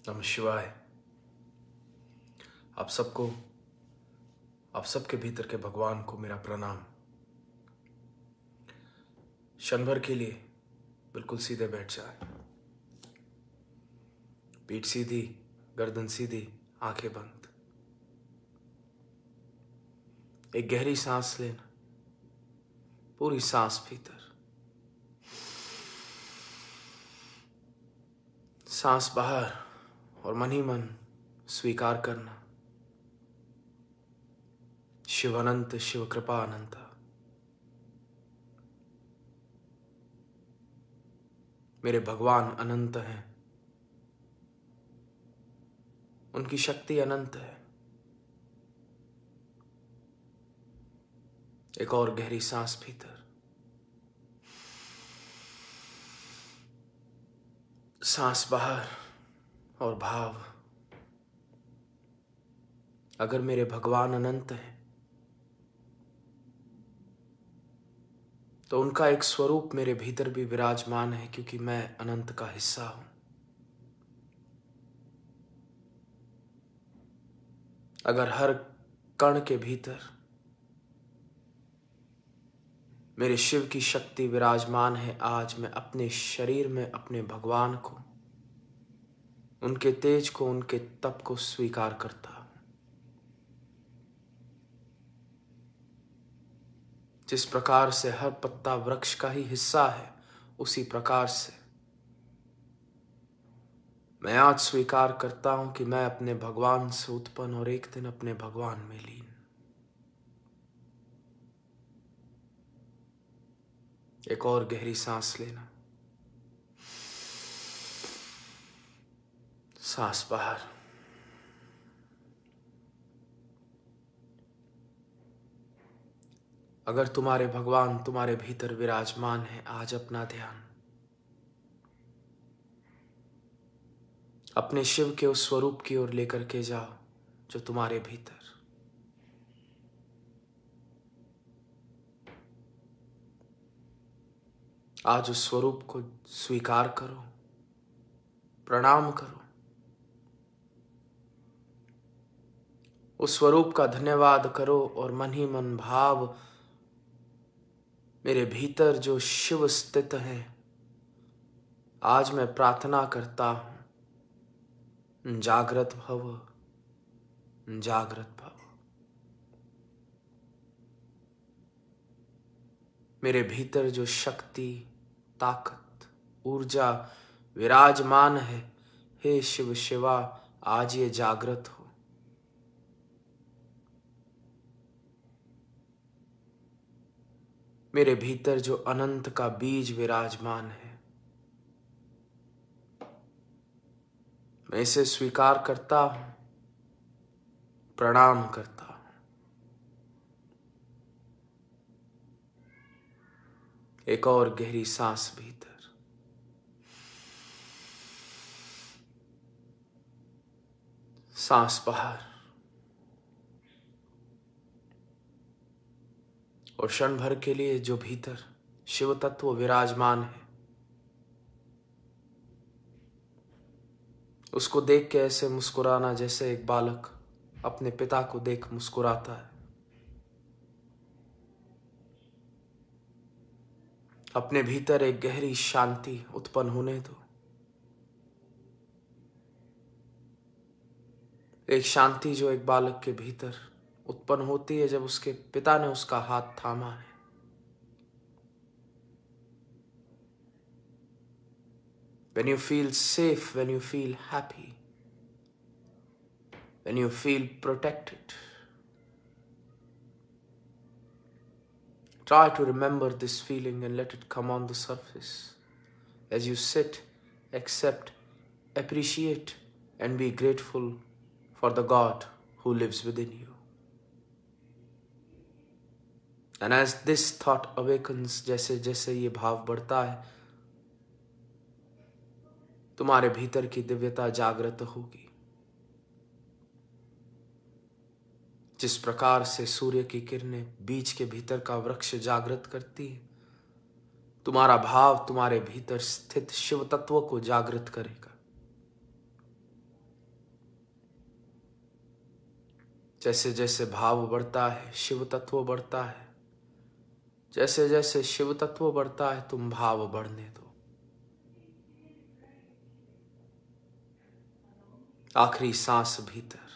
नमः शिवाय। आप सबको, आप सबके भीतर के भगवान को मेरा प्रणाम। क्षण भर के लिए बिल्कुल सीधे बैठ जाए, पीठ सीधी, गर्दन सीधी, आंखें बंद। एक गहरी सांस लेना, पूरी सांस भीतर, सांस बाहर और मन ही मन स्वीकार करना, शिव अनंत, शिव कृपा अनंत। मेरे भगवान अनंत हैं, उनकी शक्ति अनंत है। एक और गहरी सांस भीतर, सांस बाहर और भाव, अगर मेरे भगवान अनंत हैं तो उनका एक स्वरूप मेरे भीतर भी विराजमान है, क्योंकि मैं अनंत का हिस्सा हूं। अगर हर कण के भीतर मेरे शिव की शक्ति विराजमान है, आज मैं अपने शरीर में अपने भगवान को, उनके तेज को, उनके तप को स्वीकार करता हूं। जिस प्रकार से हर पत्ता वृक्ष का ही हिस्सा है, उसी प्रकार से मैं आज स्वीकार करता हूं कि मैं अपने भगवान से उत्पन्न और एक दिन अपने भगवान में लीन। एक और गहरी सांस लेना, सांस बाहर। अगर तुम्हारे भगवान तुम्हारे भीतर विराजमान है, आज अपना ध्यान अपने शिव के उस स्वरूप की ओर लेकर के जाओ जो तुम्हारे भीतर। आज उस स्वरूप को स्वीकार करो, प्रणाम करो, उस स्वरूप का धन्यवाद करो और मन ही मन भाव, मेरे भीतर जो शिव स्थित है, आज मैं प्रार्थना करता हूं, जागृत भव, जागृत भव। मेरे भीतर जो शक्ति, ताकत, ऊर्जा विराजमान है, हे शिव शिवा, आज ये जागृत हो। मेरे भीतर जो अनंत का बीज विराजमान है, मैं इसे स्वीकार करता हूं, प्रणाम करता हूं। एक और गहरी सांस भीतर, सांस बाहर और क्षण भर के लिए जो भीतर शिव तत्व विराजमान है, उसको देख के ऐसे मुस्कुराना जैसे एक बालक अपने पिता को देख मुस्कुराता है। अपने भीतर एक गहरी शांति उत्पन्न होने दो, एक शांति जो एक बालक के भीतर उत्पन्न होती है जब उसके पिता ने उसका हाथ थामा है। When you feel safe, when you feel happy, when you feel protected, try to remember this feeling and let it come on the surface as you sit, accept, appreciate, and be grateful for the God who lives within you. And as this thought awakens, जैसे जैसे ये भाव बढ़ता है, तुम्हारे भीतर की दिव्यता जागृत होगी। जिस प्रकार से सूर्य की किरणें बीज के भीतर का वृक्ष जागृत करती है, तुम्हारा भाव तुम्हारे भीतर स्थित शिव तत्व को जागृत करेगा। जैसे जैसे भाव बढ़ता है शिव तत्व बढ़ता है, जैसे जैसे शिव तत्व बढ़ता है तुम भाव बढ़ने दो। आखिरी सांस भीतर,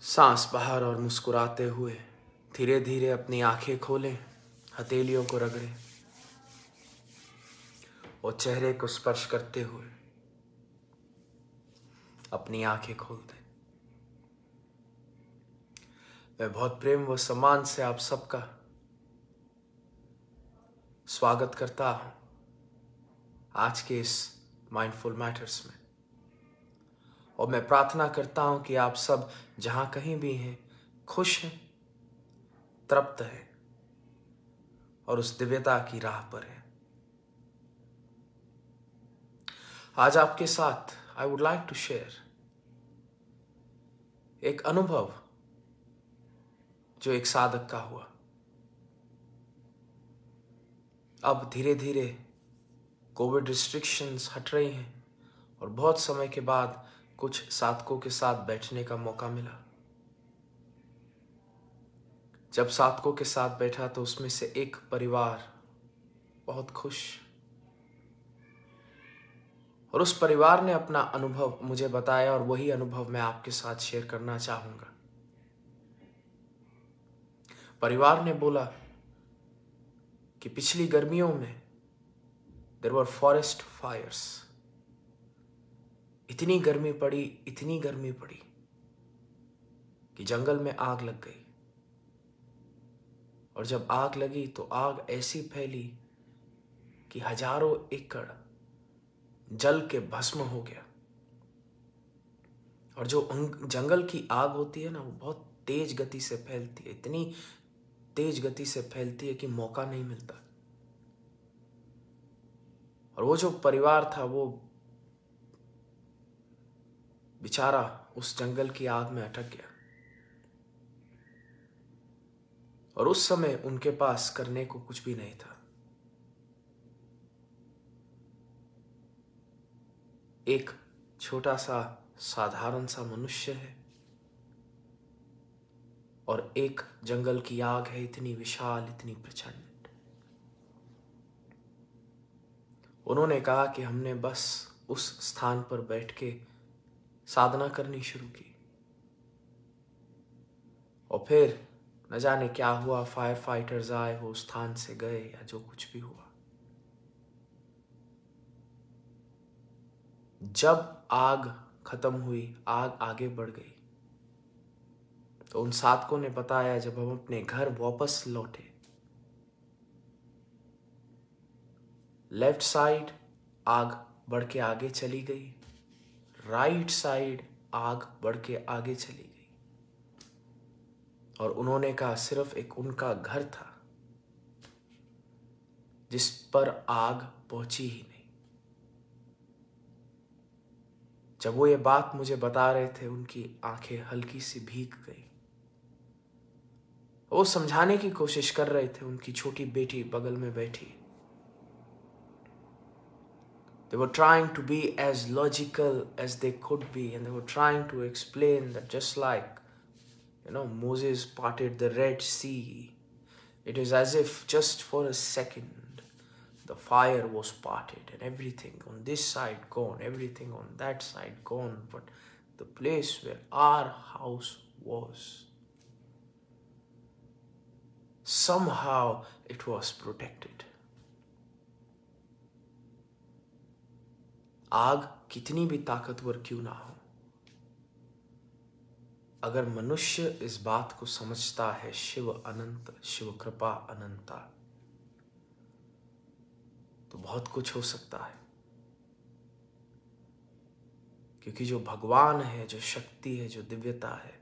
सांस बाहर और मुस्कुराते हुए धीरे धीरे अपनी आंखें खोलें, हथेलियों को रगड़ें और चेहरे को स्पर्श करते हुए अपनी आंखें खोल दें। मैं बहुत प्रेम व सम्मान से आप सबका स्वागत करता हूं आज के इस माइंडफुल मैटर्स में, और मैं प्रार्थना करता हूं कि आप सब जहां कहीं भी हैं खुश हैं, तृप्त हैं और उस दिव्यता की राह पर हैं। आज आपके साथ I would like to share एक अनुभव जो एक साधक का हुआ। अब धीरे धीरे कोविड रिस्ट्रिक्शंस हट रही हैं और बहुत समय के बाद कुछ साधकों के साथ बैठने का मौका मिला। जब साधकों के साथ बैठा तो उसमें से एक परिवार बहुत खुश, और उस परिवार ने अपना अनुभव मुझे बताया और वही अनुभव मैं आपके साथ शेयर करना चाहूंगा। परिवार ने बोला कि पिछली गर्मियों में देयर वर फॉरेस्ट फायर्स। इतनी गर्मी पड़ी कि जंगल में आग लग गई, और जब आग लगी तो आग ऐसी फैली कि हजारों एकड़ जल के भस्म हो गया। और जो जंगल की आग होती है ना, वो बहुत तेज गति से फैलती है, इतनी तेज गति से फैलती है कि मौका नहीं मिलता। और वो जो परिवार था वो बेचारा उस जंगल की आग में अटक गया, और उस समय उनके पास करने को कुछ भी नहीं था। एक छोटा सा साधारण सा मनुष्य है और एक जंगल की आग है, इतनी विशाल, इतनी प्रचंड। उन्होंने कहा कि हमने बस उस स्थान पर बैठ के साधना करनी शुरू की, और फिर न जाने क्या हुआ, फायर फाइटर्स आए, वो स्थान से गए, या जो कुछ भी हुआ। जब आग खत्म हुई, आग आगे बढ़ गई, तो उन साधकों ने बताया जब हम अपने घर वापस लौटे, लेफ्ट साइड आग बढ़ के आगे चली गई, राइट साइड आग बढ़ के आगे चली गई, और उन्होंने कहा सिर्फ एक उनका घर था जिस पर आग पहुंची ही नहीं। जब वो ये बात मुझे बता रहे थे, उनकी आंखें हल्की सी भीग गई। वो समझाने की कोशिश कर रहे थे, उनकी छोटी बेटी बगल में बैठी। They were trying to be as logical as they could be, and they were trying to explain that just like, Moses parted the Red Sea, it is as if just for a second the fire was parted and everything on this side gone, everything on that side gone, but the place where our house was, somehow it was protected. आग कितनी भी ताकतवर क्यों ना हो, अगर मनुष्य इस बात को समझता है शिव अनंत, शिव कृपा अनंता, तो बहुत कुछ हो सकता है। क्योंकि जो भगवान है, जो शक्ति है, जो दिव्यता है,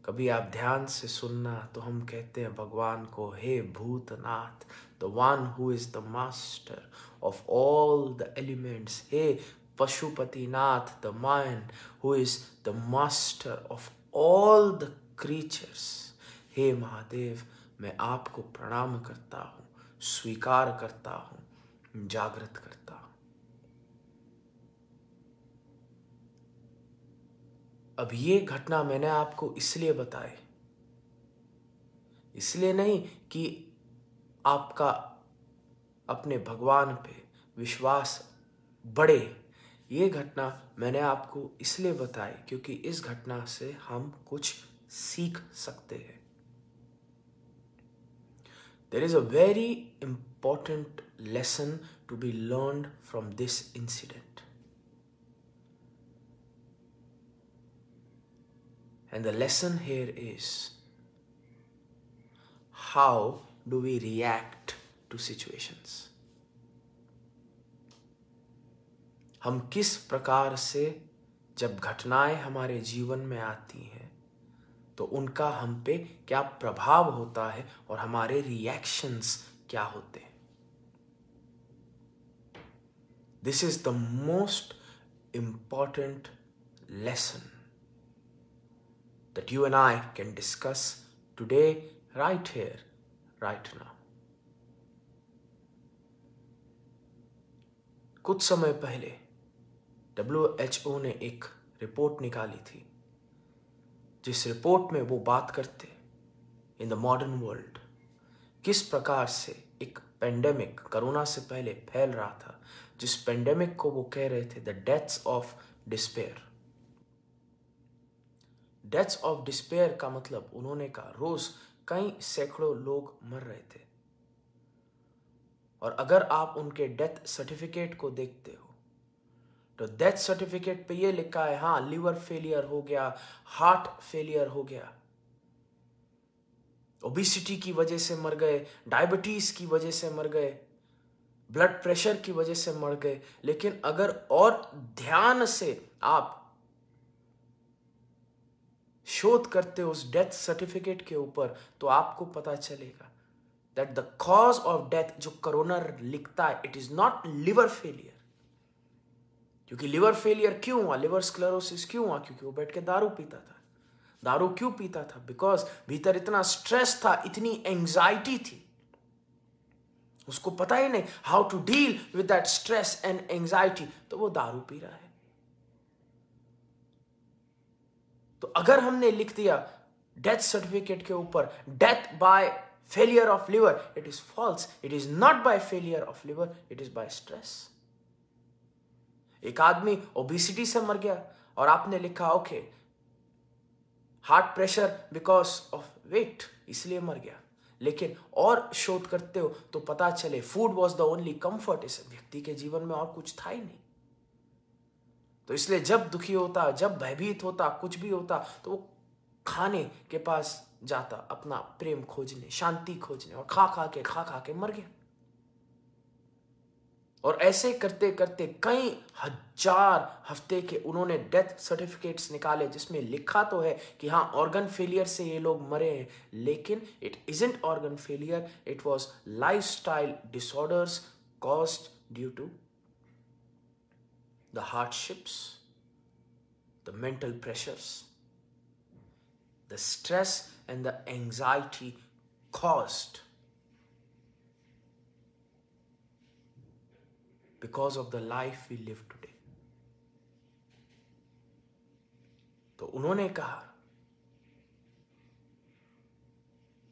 कभी आप ध्यान से सुनना तो हम कहते हैं भगवान को, हे Bhootnath, the one who is the master of all the elements, हे Pashupatinath, the man who is the master of all the creatures. हे महादेव, मैं आपको प्रणाम करता हूँ, स्वीकार करता हूँ, जागृत करता हूँ। अब ये घटना मैंने आपको इसलिए बताई, इसलिए नहीं कि आपका अपने भगवान पे विश्वास बढ़े। ये घटना मैंने आपको इसलिए बताई क्योंकि इस घटना से हम कुछ सीख सकते हैं। There is a very important lesson to be learned from this incident. And the lesson here is, how do we react to situations? हम किस प्रकार से जब घटनाएं हमारे जीवन में आती हैं तो उनका हम पे क्या प्रभाव होता है और हमारे रिएक्शंस क्या होते हैं। This is the most important lesson that you and I can discuss today, right here, right now. कुछ समय पहले WHO ने एक रिपोर्ट निकाली थी, जिस रिपोर्ट में वो बात करते इन द मॉडर्न वर्ल्ड किस प्रकार से एक पेंडेमिक कोरोना से पहले फैल रहा था, जिस पेंडेमिक को वो कह रहे थे the deaths of despair. Deaths of despair का मतलब उन्होंने कहा रोज कई सैकड़ों लोग मर रहे थे, और अगर आप उनके डेथ सर्टिफिकेट को देखते हो तो डेथ सर्टिफिकेट पे ये लिखा है हाँ लिवर फेलियर हो गया, हार्ट फेलियर हो गया, ओबेसिटी की वजह से मर गए, डायबिटीज की वजह से मर गए, ब्लड प्रेशर की वजह से मर गए। लेकिन अगर और ध्यान से आप शोध करते हो उस डेथ सर्टिफिकेट के ऊपर तो आपको पता चलेगा that the cause of death जो कोरोना लिखता है it is not liver failure. क्योंकि लिवर फेलियर क्यों हुआ, लिवर स्क्लेरोसिस क्यों हुआ? क्योंकि वो बैठ के दारू पीता था। दारू क्यों पीता था? बिकॉज भीतर इतना स्ट्रेस था, इतनी एंजाइटी थी, उसको पता ही नहीं how to deal with that stress and anxiety, तो वो दारू पी रहा है। तो अगर हमने लिख दिया डेथ सर्टिफिकेट के ऊपर death by failure of liver, it is false. It is not by failure of liver, it is by stress. एक आदमी ओबेसिटी से मर गया और आपने लिखा okay heart pressure because of weight, इसलिए मर गया। लेकिन और शोध करते हो तो पता चले food was the only comfort, इस व्यक्ति के जीवन में और कुछ था ही नहीं। तो इसलिए जब दुखी होता, जब भयभीत होता, कुछ भी होता तो वो खाने के पास जाता अपना प्रेम खोजने, शांति खोजने, और खा खा के मर गया। और ऐसे करते करते कई हजार हफ्ते के उन्होंने डेथ सर्टिफिकेट्स निकाले जिसमें लिखा तो है कि हाँ ऑर्गन फेलियर से ये लोग मरे हैं, लेकिन it isn't organ failure, it was lifestyle disorders caused due to the hardships, the mental pressures, the stress and the anxiety caused because of the life we live today. तो उन्होंने कहा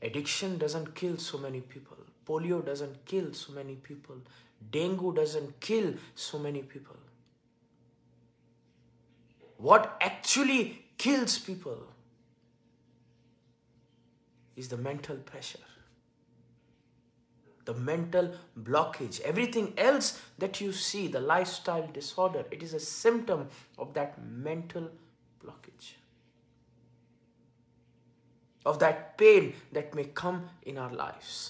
addiction doesn't kill so many people, polio doesn't kill so many people, dengue doesn't kill so many people. What actually kills people is the mental pressure, the mental blockage. Everything else that you see, the lifestyle disorder, it is a symptom of that mental blockage, of that pain that may come in our lives.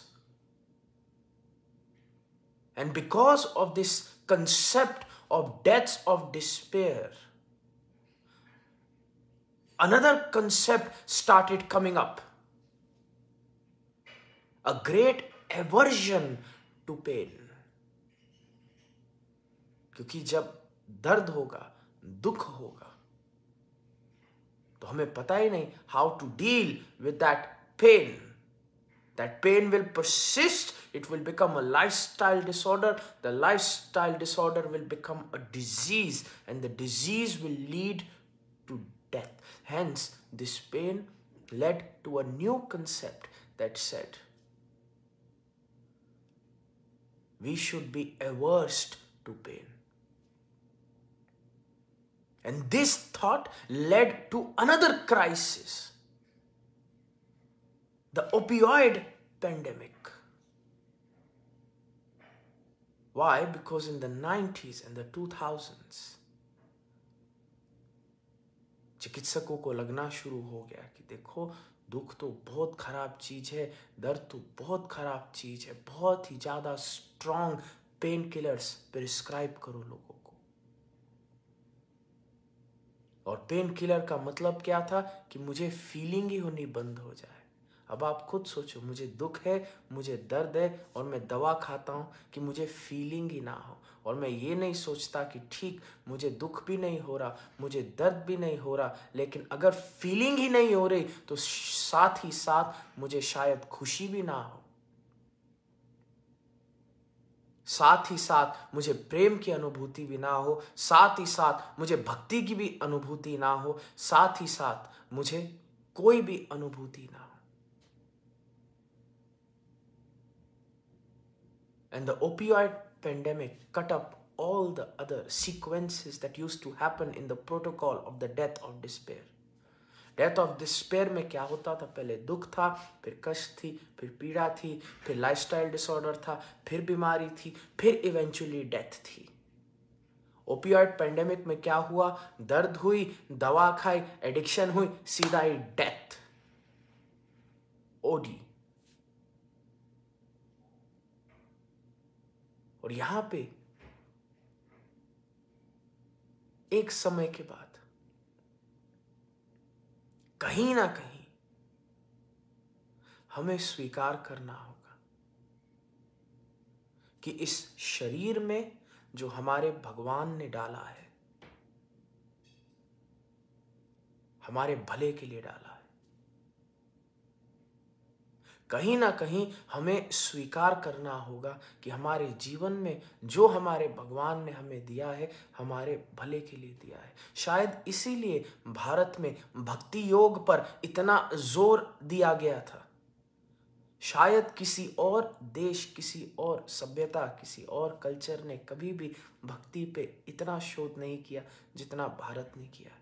And because of this concept of deaths of despair, another concept started coming up, a great aversion to pain. क्योंकि जब दर्द होगा, दुख होगा, तो हमें पता ही नहीं how to deal with that pain. That pain will persist, it will become a lifestyle disorder, the lifestyle disorder will become a disease, and the disease will lead to death. Hence, this pain led to a new concept that said we should be averse to pain. And this thought led to another crisis, the opioid pandemic. Why? Because in the 90s and the 2000s, चिकित्सकों को लगना शुरू हो गया कि देखो, दुख तो बहुत खराब चीज है, दर्द तो बहुत खराब चीज है, बहुत ही ज्यादा स्ट्रॉन्ग पेन किलर्स प्रिस्क्राइब करो लोगों को। और पेन किलर का मतलब क्या था कि मुझे फीलिंग ही होनी बंद हो जाए। अब आप खुद सोचो, मुझे दुख है, मुझे दर्द है, और मैं दवा खाता हूं कि मुझे फीलिंग ही ना हो। और मैं ये नहीं सोचता कि ठीक, मुझे दुख भी नहीं हो रहा, मुझे दर्द भी नहीं हो रहा, लेकिन अगर फीलिंग ही नहीं हो रही तो साथ ही साथ मुझे शायद खुशी भी ना हो, साथ ही साथ मुझे प्रेम की अनुभूति भी ना हो, साथ ही साथ मुझे भक्ति की भी अनुभूति ना हो, साथ ही साथ मुझे कोई भी अनुभूति ना हो। And the opioid pandemic cut up all the other sequences that used to happen in the protocol of the death of despair. Death of despair में क्या होता था? पहले दुख था, फिर कष्ट थी, फिर पीड़ा थी, फिर लाइफस्टाइल डिसऑर्डर था, फिर बीमारी थी, फिर इवेंचुअली डेथ थी। ओपियोइड पेंडेमिक में क्या हुआ? दर्द हुई, दवा खाई, एडिक्शन हुई, सीधा ही डेथ, ओडी। और यहां पे एक समय के बाद कहीं ना कहीं हमें स्वीकार करना होगा कि इस शरीर में जो हमारे भगवान ने डाला है, हमारे भले के लिए डाला है। कहीं ना कहीं हमें स्वीकार करना होगा कि हमारे जीवन में जो हमारे भगवान ने हमें दिया है, हमारे भले के लिए दिया है। शायद इसीलिए भारत में भक्ति योग पर इतना जोर दिया गया था। शायद किसी और देश, किसी और सभ्यता, किसी और कल्चर ने कभी भी भक्ति पे इतना शोध नहीं किया जितना भारत ने किया।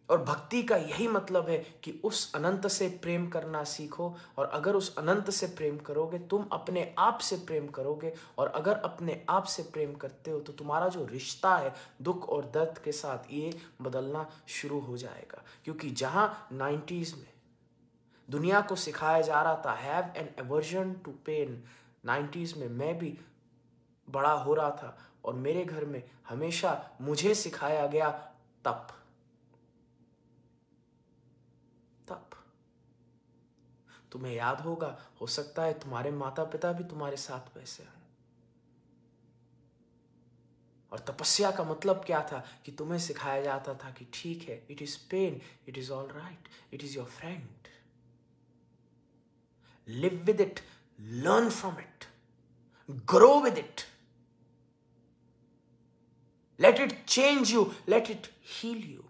और भक्ति का यही मतलब है कि उस अनंत से प्रेम करना सीखो, और अगर उस अनंत से प्रेम करोगे, तुम अपने आप से प्रेम करोगे, और अगर अपने आप से प्रेम करते हो तो तुम्हारा जो रिश्ता है दुख और दर्द के साथ, ये बदलना शुरू हो जाएगा। क्योंकि जहां 90s में दुनिया को सिखाया जा रहा था have an aversion to pain, 90s में मैं भी बड़ा हो रहा था और मेरे घर में हमेशा मुझे सिखाया गया तप। तुम्हें याद होगा, हो सकता है तुम्हारे माता पिता भी तुम्हारे साथ वैसे हों। और तपस्या का मतलब क्या था? कि तुम्हें सिखाया जाता था कि ठीक है, it is pain, it is all right, it is your friend, live with it, learn from it, grow with it, let it change you, let it heal you.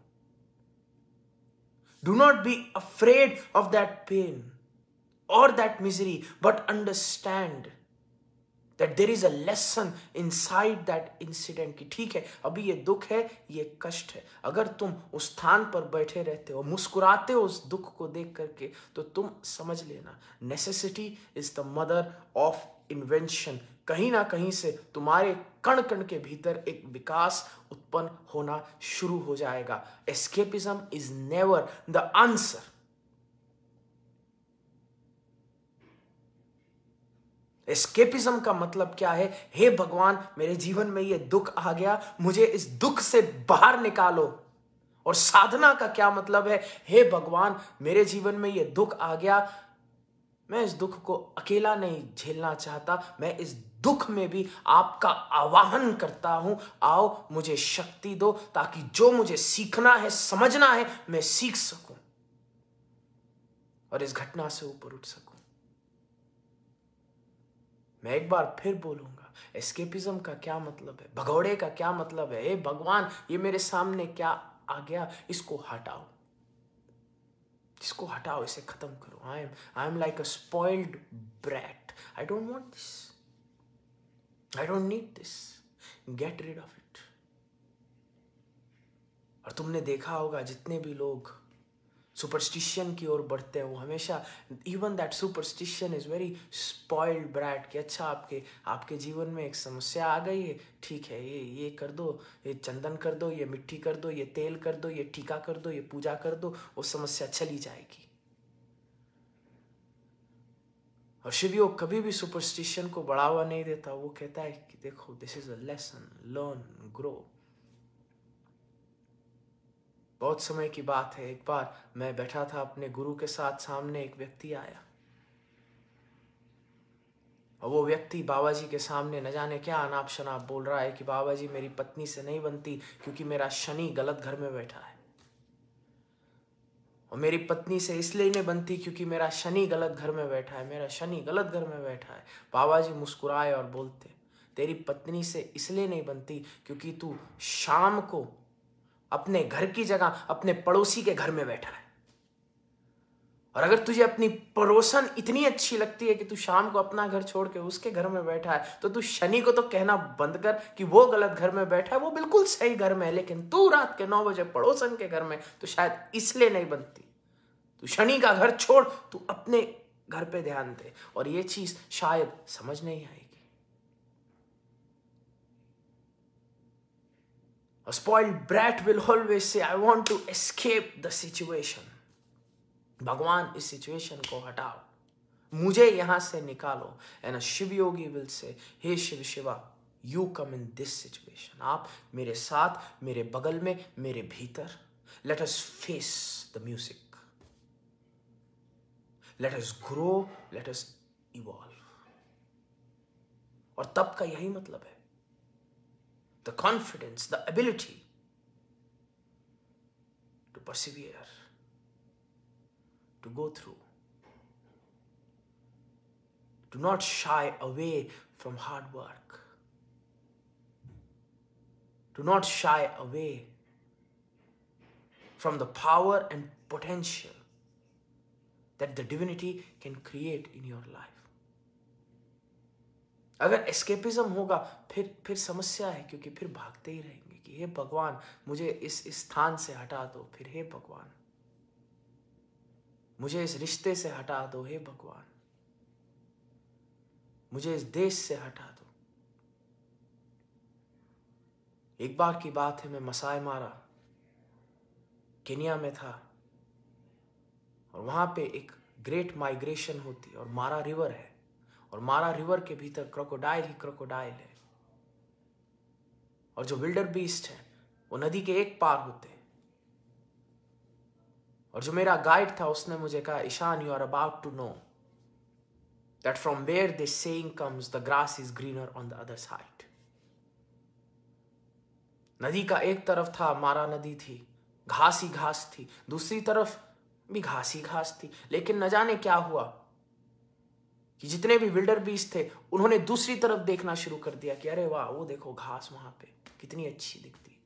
Do not be afraid of that pain or that misery, but understand that there is a lesson inside that incident कि ठीक है, अभी ये दुख है, ये कष्ट है। अगर तुम उस स्थान पर बैठे रहते हो, मुस्कुराते हो उस दुख को देख करके, तो तुम समझ लेना, necessity is the mother of invention. कहीं ना कहीं से तुम्हारे कण कण के भीतर एक विकास उत्पन्न होना शुरू हो जाएगा। Escapism is never the answer. Escapism का मतलब क्या है? हे भगवान, मेरे जीवन में ये दुख आ गया, मुझे इस दुख से बाहर निकालो। और साधना का क्या मतलब है? हे भगवान, मेरे जीवन में ये दुख आ गया, मैं इस दुख को अकेला नहीं झेलना चाहता, मैं इस दुख में भी आपका आवाहन करता हूं, आओ मुझे शक्ति दो, ताकि जो मुझे सीखना है, समझना है, मैं सीख सकूं और इस घटना से ऊपर उठ सकूं। मैं एक बार फिर बोलूंगा, एस्केपिज्म का क्या मतलब है, भगौड़े का क्या मतलब है? हे भगवान, ये मेरे सामने क्या आ गया, इसको हटाओ, इसको हटाओ, इसे खत्म करो। I am like a spoiled brat, I don't want this, I don't need this, get rid of it. और तुमने देखा होगा जितने भी लोग सुपरस्टिशन की ओर बढ़ते हैं वो हमेशा, even that superstition is very spoiled brat, कि अच्छा आपके जीवन में एक समस्या आ गई है, ठीक है, ये कर दो, ये चंदन कर दो, ये मिट्टी कर दो, ये तेल कर दो, ये टीका कर दो, ये पूजा कर दो, वो समस्या चली जाएगी। और शिव योग कभी भी सुपरस्टिशन को बढ़ावा नहीं देता, वो कहता है कि देखो, this is a lesson, learn, grow. बहुत समय की बात है, एक बार मैं बैठा था अपने गुरु के साथ, सामने एक व्यक्ति आया और वो व्यक्ति बाबा जी के सामने न जाने क्या अनाप शनाप बोल रहा है कि बाबा जी मेरी पत्नी से नहीं बनती क्योंकि मेरा शनि गलत घर में बैठा है, और मेरी पत्नी से इसलिए नहीं बनती क्योंकि मेरा शनि गलत घर में बैठा है, मेरा शनि गलत घर में बैठा है। बाबा जी मुस्कुराए और बोलते, तेरी पत्नी से इसलिए नहीं बनती क्योंकि तू शाम को अपने घर की जगह अपने पड़ोसी के घर में बैठा है, और अगर तुझे अपनी पड़ोसन इतनी अच्छी लगती है कि तू शाम को अपना घर छोड़ के उसके घर में बैठा है, तो तू शनि को तो कहना बंद कर कि वो गलत घर में बैठा है, वो बिल्कुल सही घर में है, लेकिन तू रात के 9 बजे पड़ोसन के घर में तो शायद इसलिए नहीं बनती। तू शनि का घर छोड़, तू अपने घर पे ध्यान दे, और ये चीज शायद समझ नहीं आएगी। A spoiled brat will always say, I want to escape the situation. भगवान इस सिचुएशन को हटाओ, मुझे यहां से निकालो। And Shiv Yogi will say, हे Shiv Shiva, you come in this situation. आप मेरे साथ, मेरे बगल में, मेरे भीतर। Let us face the music, let us grow, let us evolve. और तब का यही मतलब है, the confidence, the ability to persevere, to go through, to not shy away from hard work, to not shy away from the power and potential that the divinity can create in your life. अगर escapism होगा फिर समस्या है, क्योंकि फिर भागते ही रहेंगे कि हे भगवान मुझे इस स्थान से हटा दो, फिर हे भगवान मुझे इस रिश्ते से हटा दो, हे भगवान मुझे इस देश से हटा दो। एक बार की बात है, मैं मसाई मारा केनिया में था, और वहां पे एक ग्रेट माइग्रेशन होती, और मारा रिवर है, और मारा रिवर के भीतर क्रोकोडाइल ही क्रोकोडाइल है, और जो विल्डर बीस्ट है वो नदी के एक पार होते हैं। और जो मेरा गाइड था उसने मुझे कहा, Ishan, you are about to know that from where this saying comes, the grass is greener on the other side. नदी का एक तरफ था, मारा नदी थी, घास ही घास थी, दूसरी तरफ भी घास ही घास थी, लेकिन न जाने क्या हुआ कि जितने भी विल्डर बीस्ट थे उन्होंने दूसरी तरफ देखना शुरू कर दिया कि अरे वाह, वो देखो घास वहां पे कितनी अच्छी दिखती।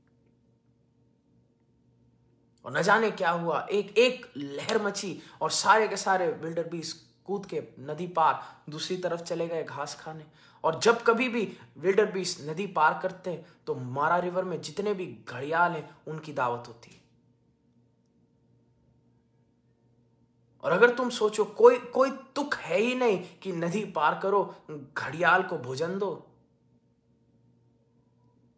और न जाने क्या हुआ, एक लहर मची और सारे के सारे विल्डर बीस्ट कूद के नदी पार दूसरी तरफ चले गए घास खाने। और जब कभी भी विल्डर बीस्ट नदी पार करते हैं तो मारा रिवर में जितने भी घड़ियाल हैं उनकी दावत होती है। और अगर तुम सोचो कोई तुक है ही नहीं कि नदी पार करो, घड़ियाल को भोजन दो,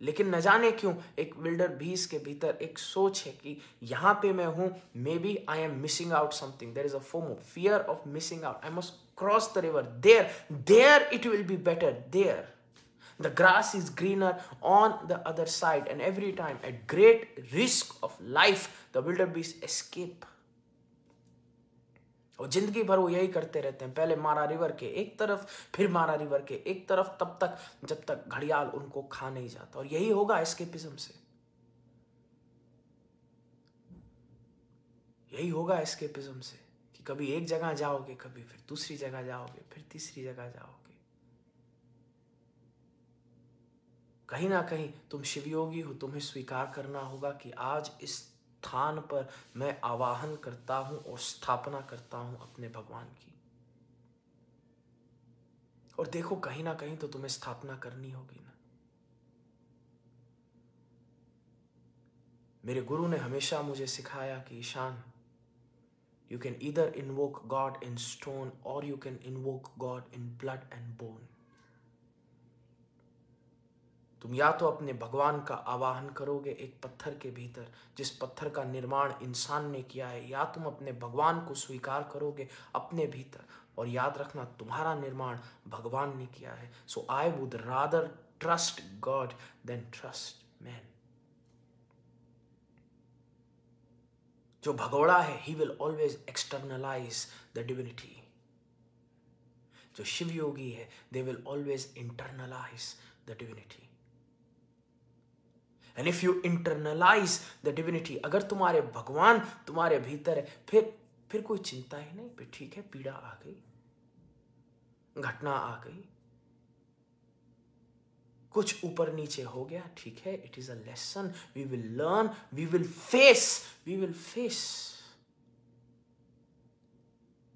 लेकिन न जाने क्यों एक विल्डर बीस्ट के भीतर एक सोच है कि यहां पे मैं हूं, maybe I am missing out something, there is a FOMO, fear of missing out, I must cross the river, there it will be better, there the grass is greener on the other side, and every time at great risk of life the wildebeest escape। और जिंदगी भर वो यही करते रहते हैं, पहले मारा रिवर के एक तरफ, फिर मारा रिवर के एक तरफ, तब तक जब तक घड़ियाल उनको खा नहीं जाता। और यही होगा एस्केपिज्म से, यही होगा एस्केपिज्म से, कि कभी एक जगह जाओगे, कभी फिर दूसरी जगह जाओगे, फिर तीसरी जगह जाओगे, कहीं ना कहीं तुम शिवयोगी हो, तुम्हें स्वीकार करना होगा कि आज इस स्थान पर मैं आवाहन करता हूं और स्थापना करता हूं अपने भगवान की। और देखो, कहीं ना कहीं तो तुम्हें स्थापना करनी होगी ना। मेरे गुरु ने हमेशा मुझे सिखाया कि Ishan, you can either invoke God in stone or you can invoke God in blood and bone. तुम या तो अपने भगवान का आवाहन करोगे एक पत्थर के भीतर, जिस पत्थर का निर्माण इंसान ने किया है, या तुम अपने भगवान को स्वीकार करोगे अपने भीतर। और याद रखना, तुम्हारा निर्माण भगवान ने किया है। So I would rather trust God than trust man. जो भगोड़ा है, he will always externalize the divinity. जो शिव योगी है, they will always internalize the divinity. And if you internalize the divinity, अगर तुम्हारे भगवान तुम्हारे भीतर है, फिर कोई चिंता ही नहीं। फिर ठीक है, पीड़ा आ गई, घटना आ गई, कुछ ऊपर नीचे हो गया, ठीक है, it is a lesson, we will learn, we will face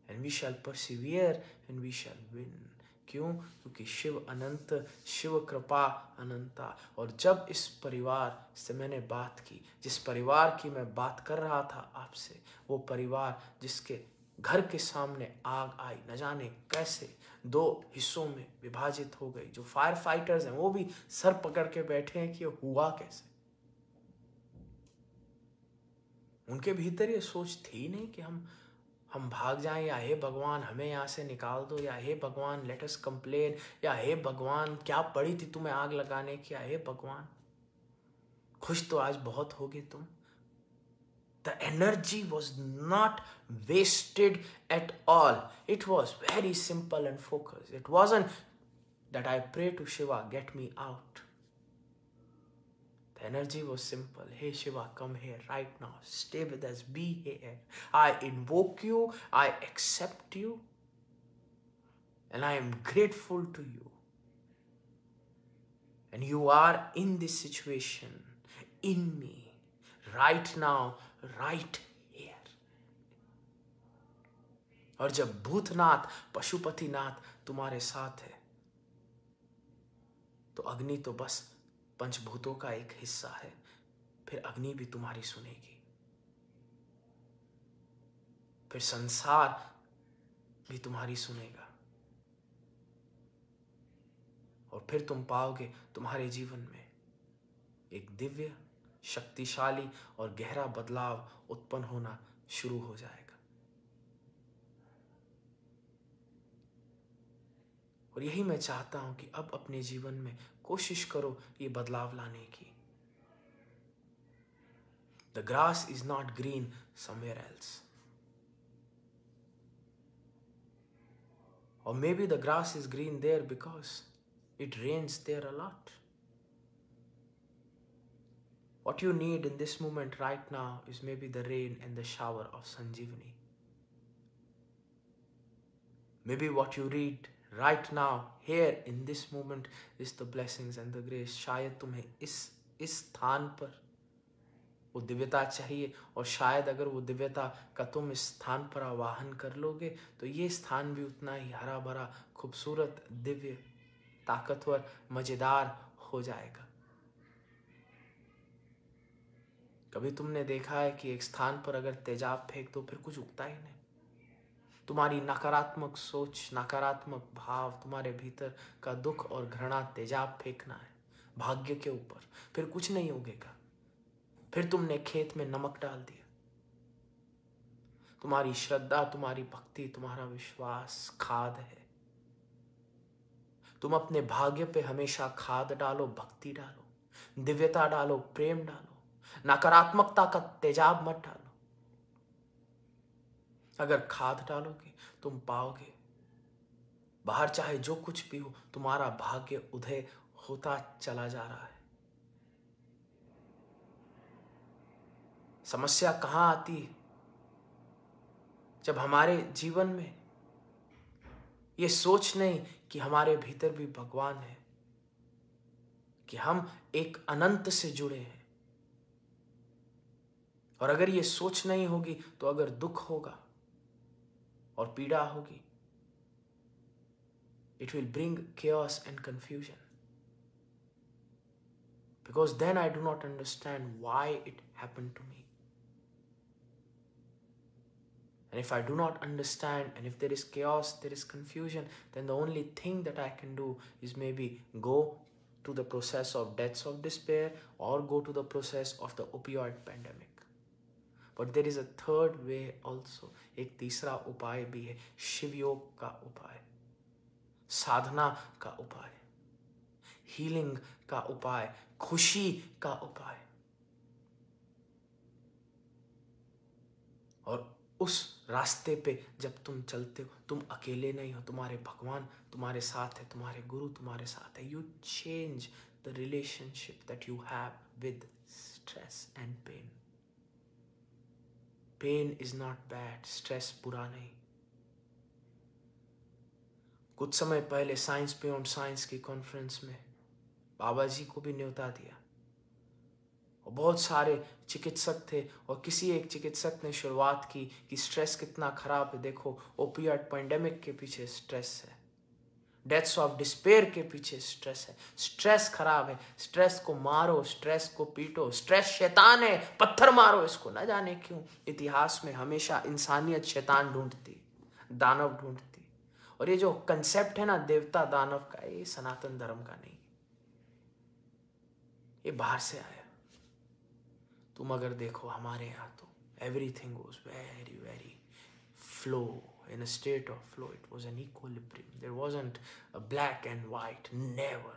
and we shall persevere and we shall win. क्यों? क्योंकि शिव अनंत, शिव कृपा अनंता। और जब इस परिवार से मैंने बात की, जिस परिवार की मैं बात कर रहा था आपसे, वो परिवार जिसके घर के सामने आग आई, न जाने कैसे 2 हिस्सों में विभाजित हो गई। जो फायर फाइटर्स हैं वो भी सर पकड़ के बैठे हैं कि हुआ कैसे। उनके भीतर ये सोच थी नहीं कि हम भाग जाएं, या हे भगवान हमें यहाँ से निकाल दो, या हे भगवान लेट अस कंप्लेन, या हे भगवान क्या पड़ी थी तुम्हें आग लगाने की, या हे भगवान खुश तो आज बहुत होगे तुम। The energy was not wasted at all. It was very simple and focused. It wasn't that I pray to Shiva, get me out. The energy was simple. Hey Shiva, come here right now. Stay with us. Be here. I invoke you. I accept you. And I am grateful to you. And you are in this situation, in me, right now, right here. और जब भूतनाथ, पशुपतिनाथ तुम्हारे साथ है, तो अग्नि तो बस पंचभूतों का एक हिस्सा है। फिर अग्नि भी तुम्हारी सुनेगी, फिर संसार भी तुम्हारी सुनेगा, और फिर तुम पाओगे तुम्हारे जीवन में एक दिव्य, शक्तिशाली और गहरा बदलाव उत्पन्न होना शुरू हो जाएगा। और यही मैं चाहता हूं कि अब अपने जीवन में कोशिश करो ये बदलाव लाने की। The grass is not green somewhere else. Or maybe the grass is green there because it rains there a lot. What you need in this moment right now is maybe the rain and the shower of Sanjeevani. Maybe what you read right now, here in this moment, is the blessings and the grace. शायद तुम्हें इस स्थान पर वो दिव्यता चाहिए, और शायद अगर वो दिव्यता का तुम इस स्थान पर आवाहन कर लोगे तो ये स्थान भी उतना ही हरा भरा, खूबसूरत, दिव्य, ताकतवर, मजेदार हो जाएगा। कभी तुमने देखा है कि एक स्थान पर अगर तेजाब फेंक दो फिर कुछ उगता ही नहीं? तुम्हारी नकारात्मक सोच, नकारात्मक भाव, तुम्हारे भीतर का दुख और घृणा तेजाब फेंकना है भाग्य के ऊपर, फिर कुछ नहीं उगेगा। फिर तुमने खेत में नमक डाल दिया। तुम्हारी श्रद्धा, तुम्हारी भक्ति, तुम्हारा विश्वास खाद है। तुम अपने भाग्य पे हमेशा खाद डालो, भक्ति डालो, दिव्यता डालो, प्रेम डालो, नकारात्मकता का तेजाब मत डालो। अगर खाद डालोगे तुम पाओगे, बाहर चाहे जो कुछ भी हो, तुम्हारा भाग्य उदय होता चला जा रहा है। समस्या कहां आती है? जब हमारे जीवन में ये सोच नहीं कि हमारे भीतर भी भगवान है, कि हम एक अनंत से जुड़े हैं। और अगर ये सोच नहीं होगी तो अगर दुख होगा और पीड़ा होगी, it will bring chaos and confusion. Because then I do not understand why it happened to me. And if I do not understand, and if there is chaos, there is confusion, then the only thing that I can do is maybe go to the process of deaths of despair or go to the process of the opioid pandemic. But there is a third way also. एक तीसरा उपाय भी है, शिव योग का उपाय, साधना का उपाय, हीलिंग का उपाय, खुशी का उपाय। और उस रास्ते पे जब तुम चलते हो, तुम अकेले नहीं हो, तुम्हारे भगवान तुम्हारे साथ है, तुम्हारे गुरु तुम्हारे साथ है। You change the relationship that you have with stress and pain. Pain is not bad, stress बुरा नहीं। कुछ समय पहले साइंस बियॉन्ड साइंस की कॉन्फ्रेंस में बाबा जी को भी न्योता दिया और बहुत सारे चिकित्सक थे और किसी एक चिकित्सक ने शुरुआत की कि स्ट्रेस कितना खराब है, देखो ओपियाइड पेंडेमिक के पीछे स्ट्रेस है, डेथ्स ऑफ डिस्पेयर के पीछे स्ट्रेस है, स्ट्रेस खराब है, स्ट्रेस को मारो, स्ट्रेस को पीटो, स्ट्रेस शैतान है, पत्थर मारो इसको। न जाने क्यों इतिहास में हमेशा इंसानियत शैतान ढूंढती, दानव ढूंढती। और ये जो कंसेप्ट है ना देवता दानव का, ये सनातन धर्म का नहीं, ये बाहर से आया। तुम अगर देखो हमारे यहाँ तो everything was very very flow, in a state of flow. It was an equilibrium. There wasn't a black and white. Never.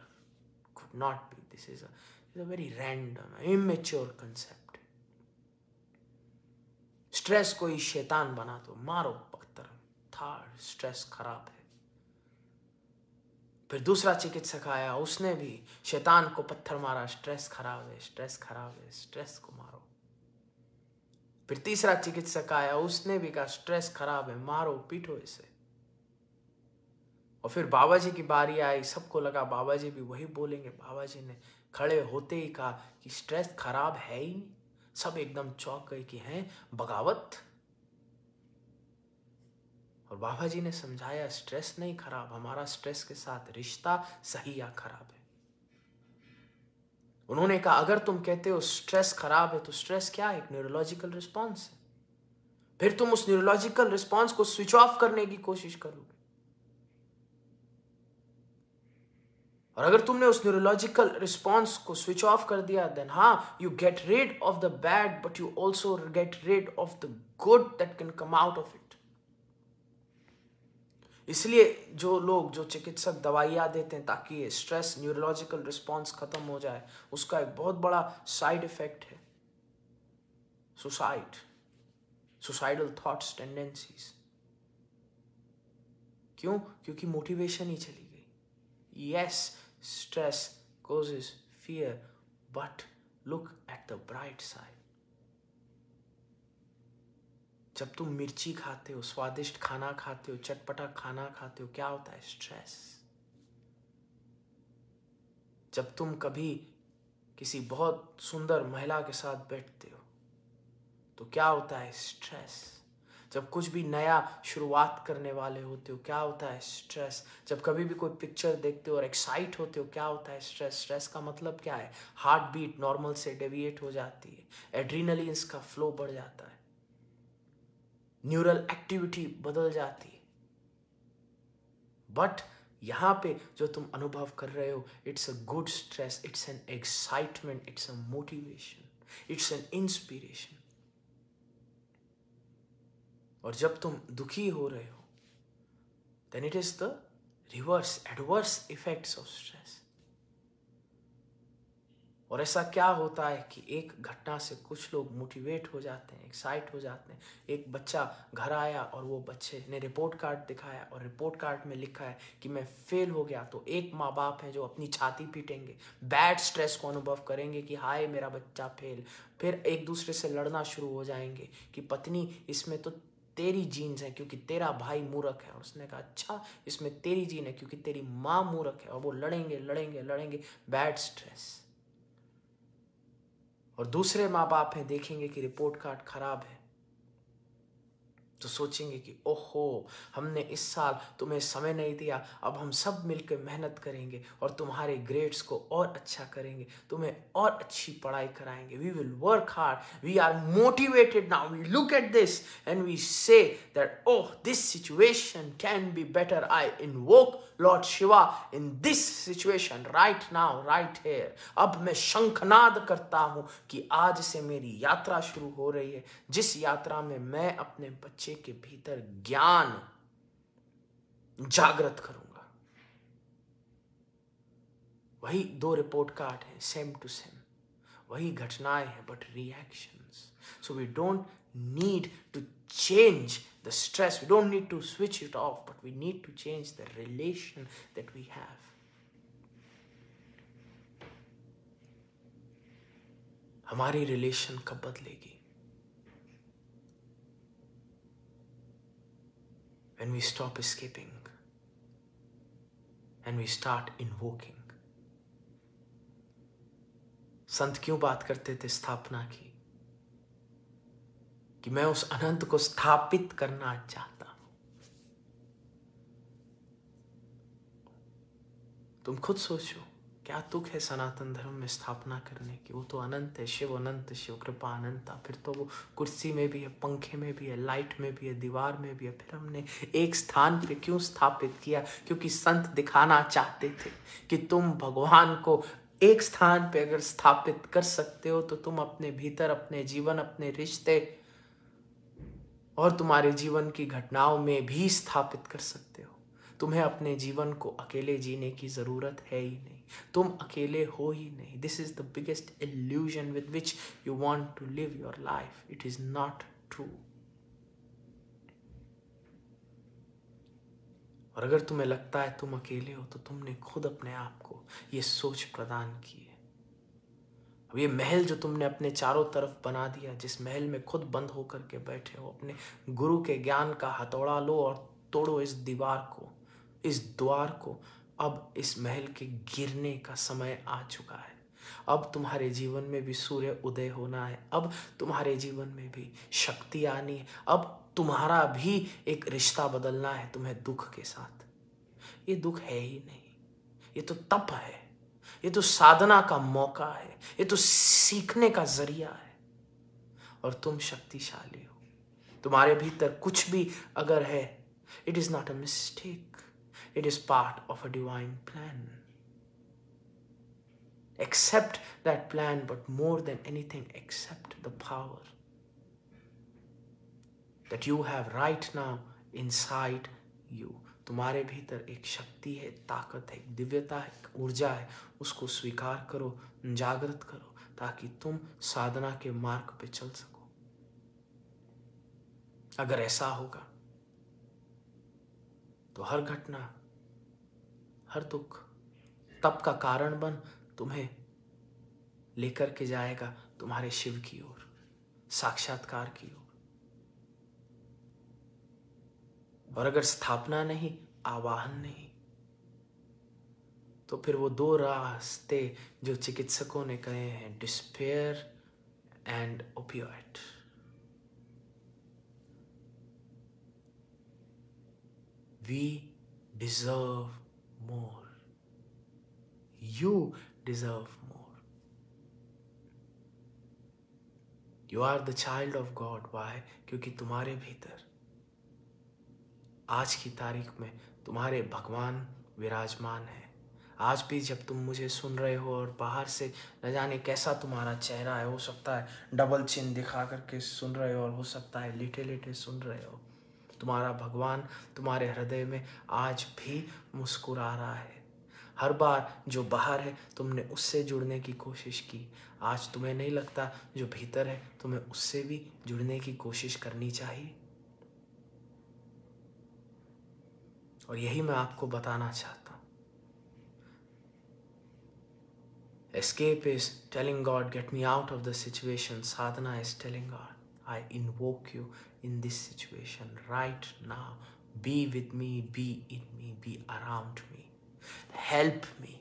Could not be. This is a very random, immature concept. Stress कोई शैतान बना दो, मारो पत्थर, था stress खराब है। फिर दूसरा चिकित्सक आया, उसने भी शैतान को पत्थर मारा, स्ट्रेस खराब है, स्ट्रेस खराब है, स्ट्रेस को मारो। फिर तीसरा चिकित्सक आया, उसने भी कहा स्ट्रेस खराब है, मारो पीटो इसे। और फिर बाबा जी की बारी आई, सबको लगा बाबा जी भी वही बोलेंगे। बाबा जी ने खड़े होते ही कहा कि स्ट्रेस खराब है ही नहीं। सब एकदम चौंक गए कि हैं बगावत। और बाबा जी ने समझाया स्ट्रेस नहीं खराब, हमारा स्ट्रेस के साथ रिश्ता सही या खराब है। उन्होंने कहा अगर तुम कहते हो स्ट्रेस खराब है तो स्ट्रेस क्या है? एक न्यूरोलॉजिकल रिस्पॉन्स है। फिर तुम उस न्यूरोलॉजिकल रिस्पॉन्स को स्विच ऑफ करने की कोशिश करोगे। और अगर तुमने उस न्यूरोलॉजिकल रिस्पॉन्स को स्विच ऑफ कर दिया, देन हाँ you get rid of the bad, but you also get rid of the good that can come out of it. इसलिए जो लोग, जो चिकित्सक दवाइयाँ देते हैं ताकि ये स्ट्रेस न्यूरोलॉजिकल रिस्पॉन्स खत्म हो जाए, उसका एक बहुत बड़ा साइड इफेक्ट है सुसाइडल थॉट्स, टेंडेंसीज। क्यों? क्योंकि मोटिवेशन ही चली गई। Yes, stress causes fear, but look at the bright side. जब तुम मिर्ची खाते हो, स्वादिष्ट खाना खाते हो, चटपटा खाना खाते हो, क्या होता है? स्ट्रेस। जब तुम कभी किसी बहुत सुंदर महिला के साथ बैठते हो तो क्या होता है? स्ट्रेस। जब कुछ भी नया शुरुआत करने वाले होते हो, क्या होता है? स्ट्रेस। जब कभी भी कोई पिक्चर देखते हो और एक्साइट होते हो, क्या होता है? स्ट्रेस। स्ट्रेस का मतलब क्या है? हार्ट बीट नॉर्मल से डेविएट हो जाती है, एड्रीनलिन्स का फ्लो बढ़ जाता है, न्यूरल एक्टिविटी बदल जाती है। बट यहां पे जो तुम अनुभव कर रहे हो, it's a good stress, it's an excitement, it's a motivation, it's an inspiration. और जब तुम दुखी हो रहे हो, then it is the reverse, adverse effects of stress. और ऐसा क्या होता है कि एक घटना से कुछ लोग मोटिवेट हो जाते हैं, एक्साइट हो जाते हैं। एक बच्चा घर आया और वो बच्चे ने रिपोर्ट कार्ड दिखाया और रिपोर्ट कार्ड में लिखा है कि मैं फेल हो गया। तो एक माँ बाप है जो अपनी छाती पीटेंगे, बैड स्ट्रेस को अनुभव करेंगे कि हाय मेरा बच्चा फेल। फिर एक दूसरे से लड़ना शुरू हो जाएंगे कि पत्नी इसमें तो तेरी जीन्स है क्योंकि तेरा भाई मूर्ख है। और उसने कहा अच्छा इसमें तेरी जीन है क्योंकि तेरी माँ मूर्ख है। और वो लड़ेंगे लड़ेंगे लड़ेंगे, बैड स्ट्रेस। और दूसरे माँ बाप हैं, देखेंगे कि रिपोर्ट कार्ड खराब है तो सोचेंगे कि ओहो हमने इस साल तुम्हें समय नहीं दिया, अब हम सब मिलकर मेहनत करेंगे और तुम्हारे ग्रेड्स को और अच्छा करेंगे, तुम्हें और अच्छी पढ़ाई कराएंगे। We will work hard, we are motivated now, we look at this and we say that oh this situation can be better. I invoke Lord Shiva in this situation right now right here. अब मैं शंखनाद करता हूं कि आज से मेरी यात्रा शुरू हो रही है, जिस यात्रा में मैं अपने बच्चे के भीतर ज्ञान जागृत करूंगा। वही 2 रिपोर्ट कार्ड है, सेम टू सेम, वही घटनाएं हैं but reactions. So we don't need to change the stress, we don't need to switch it off, but we need to change the relation that we have. हमारी relation कब बदलेगी? When we stop escaping and we start invoking. संत क्यों बात करते थे स्थापना की? कि मैं उस अनंत को स्थापित करना चाहता हूं। तुम खुद सोचो, क्या तुक है सनातन धर्म में स्थापना करने की? वो तो अनंत है, शिव अनंत, शिव कृपा अनंता। फिर तो वो कुर्सी में भी है, पंखे में भी है, लाइट में भी है, दीवार में भी है। फिर हमने एक स्थान पे क्यों स्थापित किया? क्योंकि संत दिखाना चाहते थे कि तुम भगवान को एक स्थान पे अगर स्थापित कर सकते हो तो तुम अपने भीतर, अपने जीवन, अपने रिश्ते और तुम्हारे जीवन की घटनाओं में भी स्थापित कर सकते हो। तुम्हें अपने जीवन को अकेले जीने की जरूरत है ही नहीं, तुम अकेले हो ही नहीं। This is the biggest illusion with which you want to live your life. It is not true. और अगर तुम्हें लगता है तुम अकेले हो तो तुमने खुद अपने आप को ये सोच प्रदान की है। अब ये महल जो तुमने अपने चारों तरफ बना दिया, जिस महल में खुद बंद होकर के बैठे हो, अपने गुरु के ज्ञान का हथौड़ा लो और तोड़ो इस दीवार को, इस द्वार को। अब इस महल के गिरने का समय आ चुका है। अब तुम्हारे जीवन में भी सूर्य उदय होना है। अब तुम्हारे जीवन में भी शक्ति आनी है। अब तुम्हारा भी एक रिश्ता बदलना है तुम्हें दुख के साथ। ये दुख है ही नहीं, ये तो तप है, ये तो साधना का मौका है, ये तो सीखने का जरिया है। और तुम शक्तिशाली हो। तुम्हारे भीतर कुछ भी अगर है, it is not a mistake, it is part of a divine plan. Accept that plan, but more than anything, accept the power that you have right now inside you. तुम्हारे भीतर एक शक्ति है, ताकत है, दिव्यता है, ऊर्जा है। उसको स्वीकार करो, जागृत करो, ताकि तुम साधना के मार्ग पे चल सको। अगर ऐसा होगा तो हर घटना, हर दुख तप का कारण बन तुम्हें लेकर के जाएगा तुम्हारे शिव की ओर, साक्षात्कार की ओर। और अगर स्थापना नहीं, आवाहन नहीं, तो फिर वो 2 रास्ते जो चिकित्सकों ने कहे हैं, despair and opioid. We deserve more, you deserve more. You are the child of God. Why? क्योंकि तुम्हारे भीतर आज की तारीख में तुम्हारे भगवान विराजमान है। आज भी जब तुम मुझे सुन रहे हो और बाहर से न जाने कैसा तुम्हारा चेहरा है, हो सकता है डबल चिन्ह दिखा करके सुन रहे हो और हो सकता है लेटे लेटे सुन रहे हो, तुम्हारा भगवान तुम्हारे हृदय में आज भी मुस्कुरा रहा है। हर बार जो बाहर है तुमने उससे जुड़ने की कोशिश की, आज तुम्हें नहीं लगता जो भीतर है तुम्हें उससे भी जुड़ने की कोशिश करनी चाहिए? और यही मैं आपको बताना चाहता हूं। Escape is telling God, get me out of the situation. Sadhana is telling God, I invoke you in this situation right now. Be with me, be in me, be around me. Help me.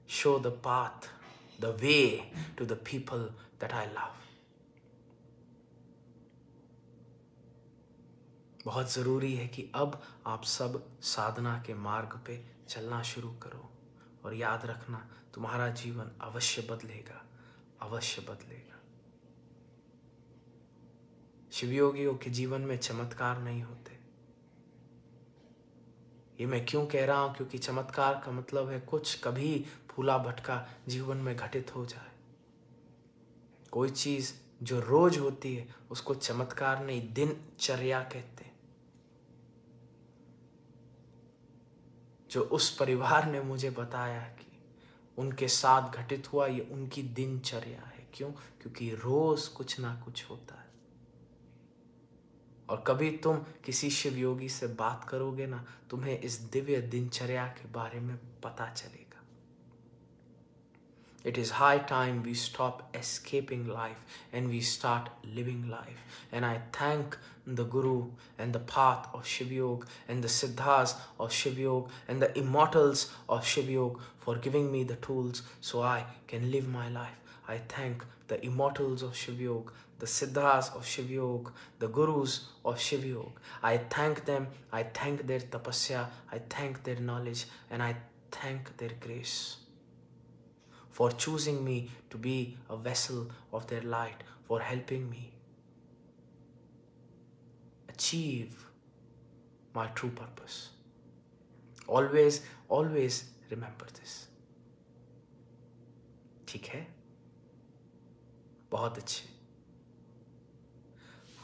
Show the path, the way to the people that I love. बहुत ज़रूरी है कि अब आप सब साधना के मार्ग पे चलना शुरू करो और याद रखना, तुम्हारा जीवन अवश्य बदलेगा, अवश्य बदलेगा। शिवयोगियों के जीवन में चमत्कार नहीं होते। ये मैं क्यों कह रहा हूं? क्योंकि चमत्कार का मतलब है कुछ कभी फूला भटका जीवन में घटित हो जाए। कोई चीज जो रोज होती है उसको चमत्कार नहीं, दिनचर्या कहते हैं। जो उस परिवार ने मुझे बताया कि उनके साथ घटित हुआ, ये उनकी दिनचर्या है। क्यों? क्योंकि रोज कुछ ना कुछ होता है। और कभी तुम किसी शिव योगी से बात करोगे ना, तुम्हें इस दिव्य दिनचर्या के बारे में पता चलेगा। It is high time we stop escaping life and we start living life. And I thank the Guru and the path of Shiv Yoga and the Siddhas of Shiv Yoga and the immortals of Shiv Yoga for giving me the tools so I can live my life. I thank the immortals of Shiv Yoga, the Siddhas of Shiv Yoga, the Gurus of Shiv Yoga. I thank them, I thank their tapasya, I thank their knowledge, and I thank their grace for choosing me to be a vessel of their light, for helping me achieve my true purpose. Always, always remember this. ठीक है? बहुत अच्छे।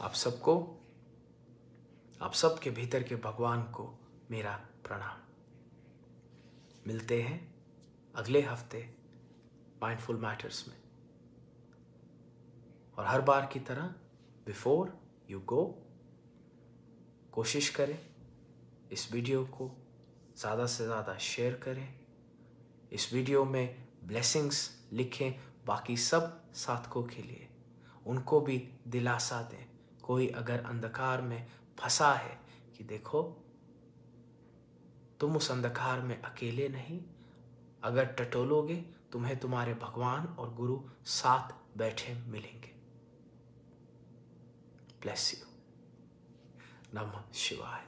आप सबको, आप सबके भीतर के भगवान को मेरा प्रणाम। मिलते हैं अगले हफ्ते माइंडफुल मैटर्स में। और हर बार की तरह बिफोर यू गो, कोशिश करें इस वीडियो को ज़्यादा से ज़्यादा शेयर करें। इस वीडियो में ब्लेसिंग्स लिखें बाकी सब साधकों के लिए, उनको भी दिलासा दें। कोई अगर अंधकार में फंसा है कि देखो तुम उस अंधकार में अकेले नहीं, अगर टटोलोगे तुम्हें तुम्हारे भगवान और गुरु साथ बैठे मिलेंगे। Bless you. नमः शिवाय।